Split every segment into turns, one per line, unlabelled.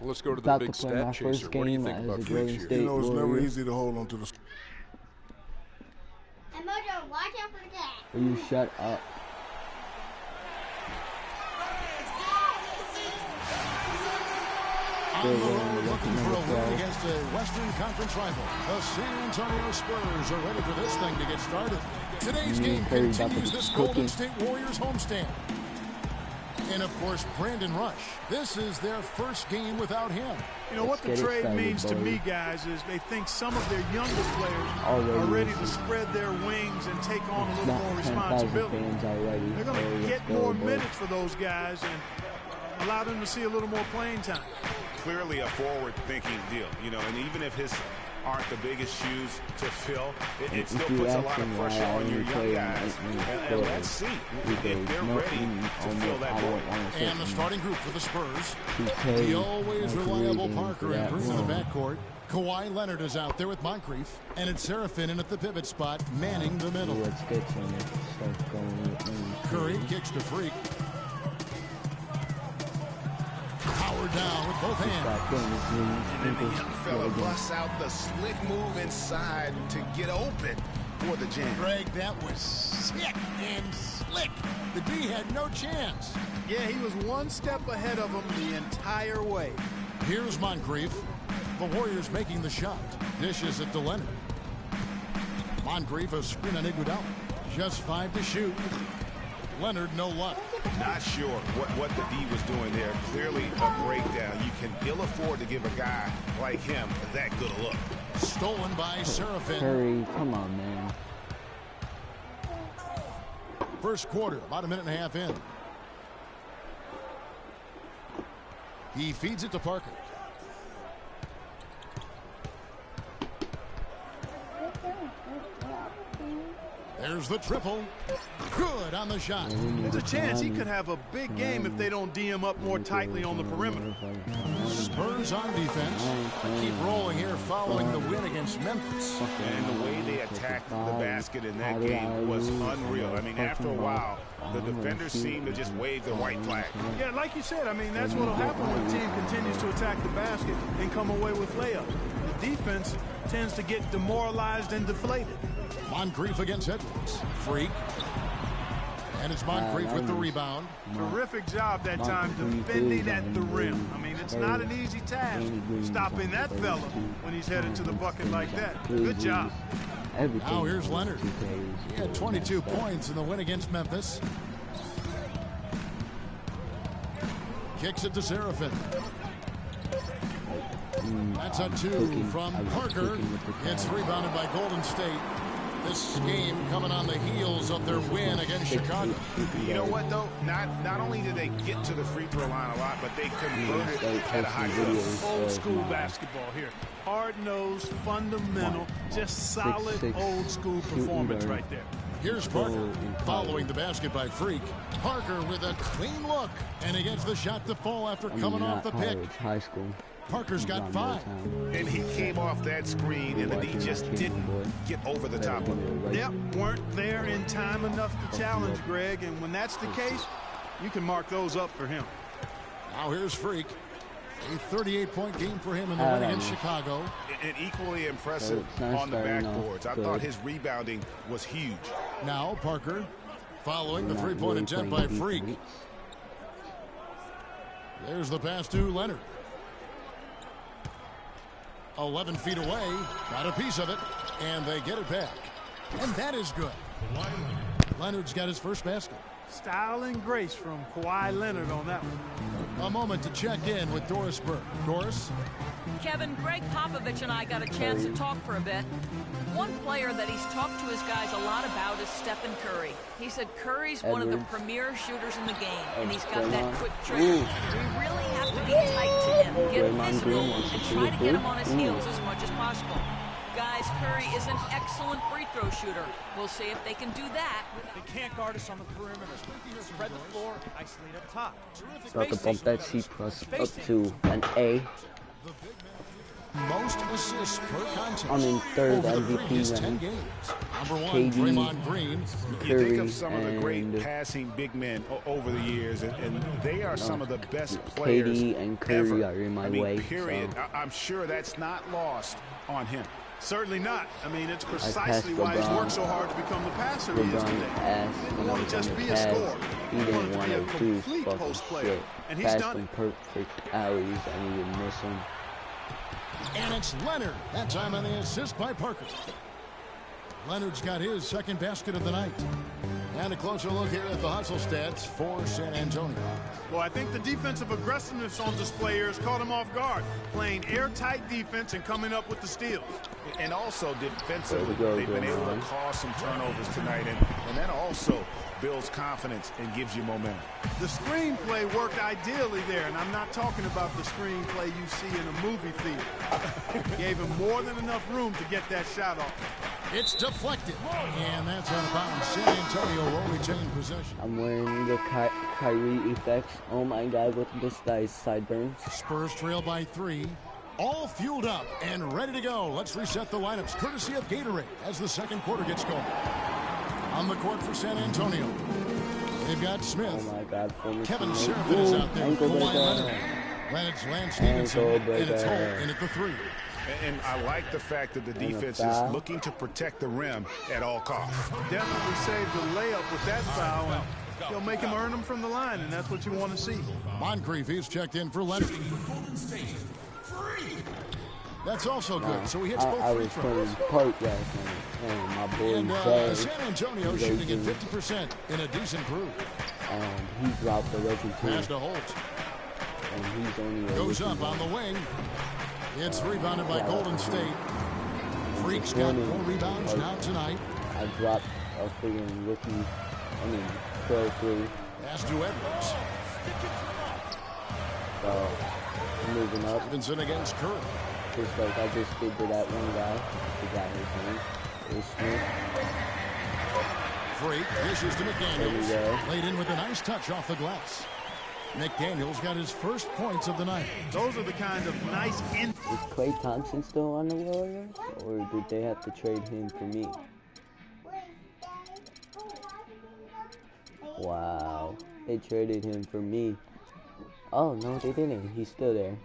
Let's go to the big stat chaser. What do you think about Freak's here?
You know, it's never easy to hold on to the...
And Mojo, watch out for that.
Will you shut up?
On the road looking for a win against a Western Conference rival. The San Antonio Spurs are ready for this thing to get started. Today's game continues this Golden State Warriors homestand. And, of course, Brandon Rush. This is their first game without him.
You know, what the trade means to me, guys, is they think some of their youngest players are ready to spread their wings and take on a little more responsibility. They're going to get more minutes for those guys and allow them to see a little more playing time.
Clearly a forward-thinking deal, you know, and even if his aren't the biggest shoes to fill, it still puts a lot of pressure on your young guys. And let's see if they're ready to fill that void.
And the starting group for the Spurs, the always reliable Parker and Bruce in the backcourt. Kawhi Leonard is out there with Moncrief, and it's Serafin in at the pivot spot, manning the middle. Curry kicks to Freak. Power down with both hands.
And then the young fella busts out the slick move inside to get open for the jam.
Greg, that was sick and slick. The D had no chance.
Yeah, he was one step ahead of him the entire way.
Here's Moncrief. The Warriors making the shot. Dishes it to Leonard. Moncrief a screen on Iguodala. Just 5 to shoot. Leonard, no luck.
Not sure what the D was doing there. Clearly a breakdown. You can ill afford to give a guy like him that good a look.
Stolen by Serafin.
Curry, come on, man.
First quarter, about a minute and a half in. He feeds it to Parker. There's the triple. Good on the shot.
There's a chance he could have a big game if they don't D him up more tightly on the perimeter.
Spurs on defense. Keep rolling here following the win against Memphis.
And the way they attacked the basket in that game was unreal. I mean, after a while, the defenders seemed to just wave the white flag.
Yeah, like you said, I mean, that's what will happen when the team continues to attack the basket and come away with layups. The defense tends to get demoralized and deflated.
Moncrief against Edwards. Freak. And it's Moncrief with the rebound.
Terrific job that time defending at the rim. I mean, it's not an easy task stopping that fella when he's headed to the bucket like that. Good job.
Now here's Leonard. He had 22 points in the win against Memphis. Kicks it to Serafin. That's a 2 from Parker. It's rebounded by Golden State. This game coming on the heels of their win against Chicago.
You know what, though? Not only did they get to the free throw line a lot, but they converted at a high level.
Old school basketball here. Hard-nosed, fundamental, just solid old school performance right there.
Here's Parker following the basket by Freak. Parker with a clean look, and he gets the shot to fall after coming off the pick.
High school.
Parker's got 5.
And he came off that screen, and the D just didn't get over the top of it.
Yep, weren't there in time enough to challenge Greg, and when that's the case, you can mark those up for him.
Now here's Freak. A 38-point game for him in the win against Chicago.
And equally impressive on the backboards. I thought his rebounding was huge.
Now Parker following the three-point attempt by Freak. There's the pass to Leonard. 11 feet away, got a piece of it, and they get it back. And that is good. Leonard's got his first basket.
Style and grace from Kawhi Leonard on that one.
A moment to check in with Doris Burke. Doris?
Kevin, Greg Popovich and I got a chance to talk for a bit. One player that he's talked to his guys a lot about is Stephen Curry. He said Curry's one of the premier shooters in the game, and he's got that quick trigger. We really have to be tight to him, get physical, and try to get him on his heels as much as possible. Guys, Curry is an excellent free throw shooter. We'll see if they can do that.
They can't guard us on the perimeter. Spread the floor, isolate up top.
So I can bump that C+ up to an A.
most assists per contest.
I'm in third
over the
MVP
previous 10
running.
games. Number 1,
KD,
Draymond Green.
You think of some of the great passing big men over the years, and they are some of the best players
KD and Curry
ever.
are in my
I mean,
way.
period.
So.
I'm sure that's not lost on him.
Certainly not. I mean, it's precisely why he's worked so hard to become the passer he is today. He didn't want to just be a scorer.
He didn't want
to
to
be a
do
complete
fucking
post player.
shit.
And he's
Fast
done
and
it.
perfect alleys, and he would miss him.
And it's Leonard. That time on the assist by Parker. Leonard's got his second basket of the night. And a closer look here at the hustle stats for San Antonio.
Well, I think the defensive aggressiveness on display here has caught him off guard, playing airtight defense and coming up with the steals.
And also defensively,
There we
they've
go,
been able to
Draymond.
cause some turnovers tonight, and that also builds confidence and gives you momentum.
The screenplay worked ideally there, and I'm not talking about the screenplay you see in a movie theater. Gave him more than enough room to get that shot off.
It's deflected. And that's out of bounds. San Antonio will retain possession.
I'm wearing the Kyrie effects. Oh my god, with this guy's sideburns.
Spurs trail by 3. All fueled up and ready to go. Let's reset the lineups courtesy of Gatorade as the second quarter gets going. On the court for San Antonio, they've got Smith.
Oh my god,
Kevin Seraphin is out there.
Ankle
Kawhi
breaker.
Leonard. Lance Stevenson.
Ankle
And it's Holt
breaker.
in at the 3.
And I like the fact that the defense is
foul.
looking to protect the rim at all costs.
Definitely saved the layup with that foul, and he'll make him earn them from the line, and that's what you want to see.
Moncrief is checked in for Leonard. That's also good. So he hits both
I
free
was
throws.
playing part last night, and my boy
And
Jay,
San Antonio shooting at 50% in a decent groove.
he dropped the rookie
Pass
too,
to Holt.
and he's only a
Goes
rookie.
up on the wing. It's rebounded by Golden State. Freak's got 4 rebounds now tonight.
I dropped a freaking rookie, pro 3,
Pass to Edwards.
so moving up.
Stevenson against Curry.
Just like I just did to that one guy, forgot his name. It was Smith.
Freak dishes to
There we
McDaniels.
go.
Laid in with a nice touch off the glass. McDaniels got his first points of the night.
Those are the kind of nice
Is Klay Thompson still on the Warriors, or did they have to trade him for me? Wow, they traded him for me. Oh no, they didn't. He's still there.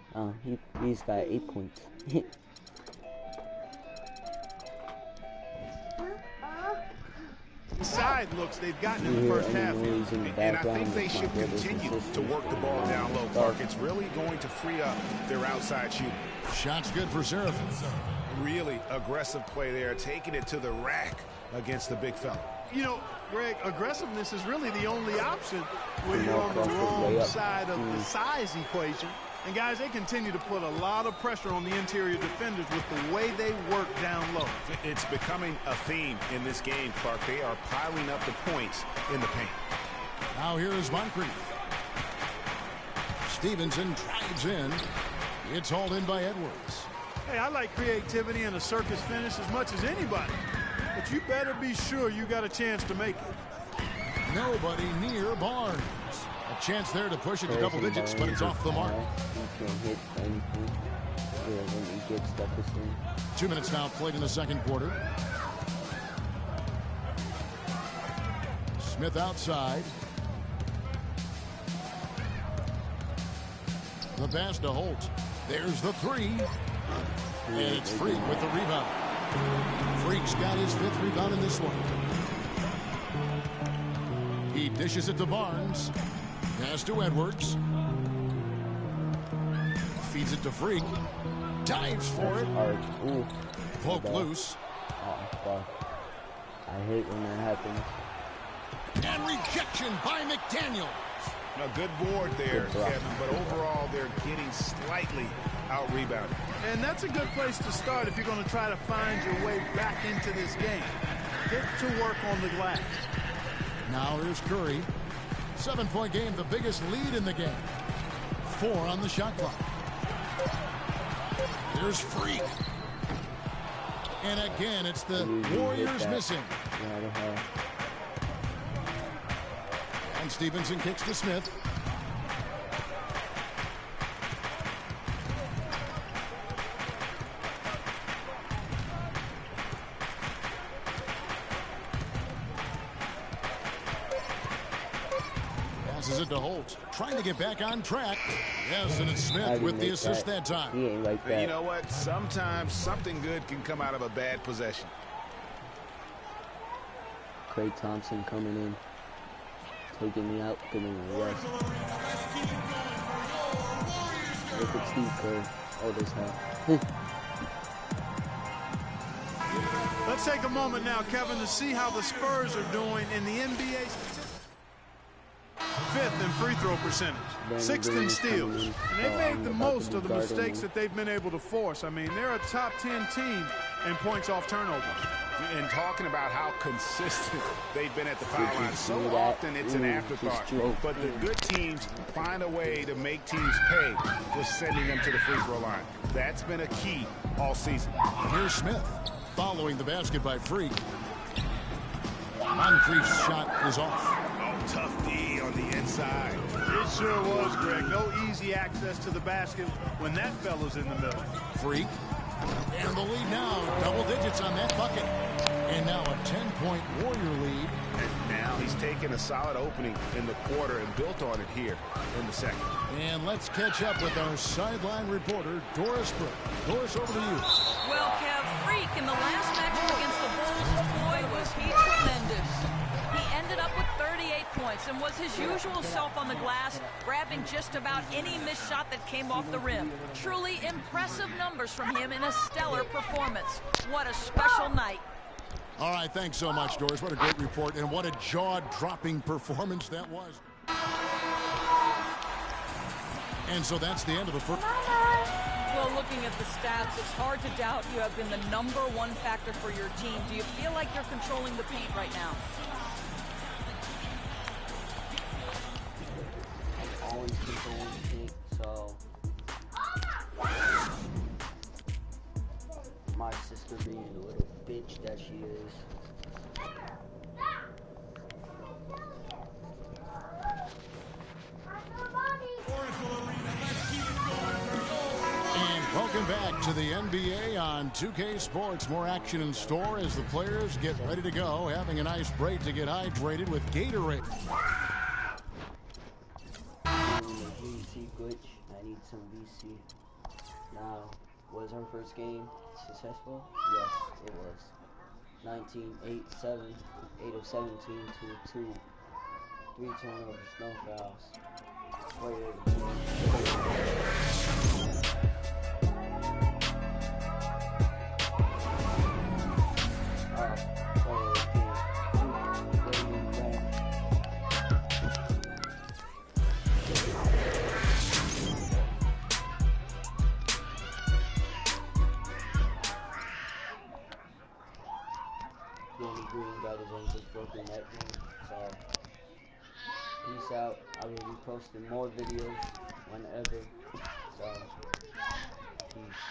He's got 8 points.
side looks they've gotten in the first half.
And I think they should continue to work the ball down low, Clark. It's really going to free up their outside shooting.
Shot's good for Seraphin.
Really aggressive play there, taking it to the rack against the big fella.
You know, Greg, aggressiveness is really the only option when you're on the wrong side of the size equation. And, guys, they continue to put a lot of pressure on the interior defenders with the way they work down low.
It's becoming a theme in this game, Clark. They are piling up the points in the paint.
Now here is Moncrief. Stevenson drives in. It's hauled in by Edwards.
Hey, I like creativity and a circus finish as much as anybody. But you better be sure you got a chance to make it.
Nobody near Barnes. A chance there to push it to double digits, but it's off the mark.
He can't hit anything. Yeah, when he gets stuck this thing.
2 minutes now played in the second quarter. Smith outside. The pass to Holt. There's the three. And it's Freak with the rebound. Freak's got his 5th rebound in this one. He dishes it to Barnes. Pass to Edwards. Feeds it to Freak. Dives for it.
Ooh.
Poke loose.
Oh, fuck. I hate when that happens.
And rejection by McDaniels.
A good board there, Kevin, but overall they're getting slightly out-rebounded.
And that's a good place to start if you're going to try to find your way back into this game. Get to work on the glass.
Now here's Curry. 7-point game, the biggest lead in the game. 4 on the shot clock. There's Freak. And again, it's the Warriors missing. And Stevenson kicks to Smith. passes it to Holt. Trying to get back on track. Yes, and it's Smith with the assist that time.
He ain't like that.
You know what? Sometimes something good can come out of a bad possession.
Klay Thompson coming in. Taking me out, giving me a rest. Look at Steve Kerr. Oh, this hell.
Let's take a moment now, Kevin, to see how the Spurs are doing in the NBA. 5th in free throw percentage, 6th in steals. And they've made the most of the mistakes that they've been able to force. I mean, they're a top 10 team in points off turnovers.
And talking about how consistent they've been at the foul line, so often it's an afterthought. But the good teams find a way to make teams pay for sending them to the free throw line. That's been a key all season.
Here's Smith following the basket by Freak. Moncrief's shot is off.
Oh, tough D on the inside.
It sure was, Greg. No easy access to the basket when that fella's in the middle.
Freak. And the lead now, double digits on that bucket. And now a 10-point Warrior lead.
And now he's taken a solid opening in the quarter and built on it here in the second.
And let's catch up with our sideline reporter, Doris Brooke. Doris, over to you.
Well, Kev, Freak in the last matchup against the Bulls, boy, was he tremendous. He ended up with 38 points and was his usual self on the glass, grabbing just about any missed shot that came off the rim. Truly impressive numbers from him in a stellar performance. What a special night.
All right, thanks so much, Doris. What a great report, and what a jaw-dropping performance that was. And so that's the end of the first.
Well, looking at the stats, it's hard to doubt you have been the #1 factor for your team. Do you feel like you're controlling the paint right now?
Always controlling the paint, so my sister being the little bitch that she is.
And welcome back to the NBA on 2K Sports. More action in store as the players get ready to go, having a nice break to get hydrated with Gatorade.
VC glitch. I need some VC. Now, was our first game successful? Yes, it was. 19-8-7, 8 of 17 to 2. 3 turnovers, no fouls. Green got his ankles broken that game, so peace out. I will be posting more videos whenever, so peace.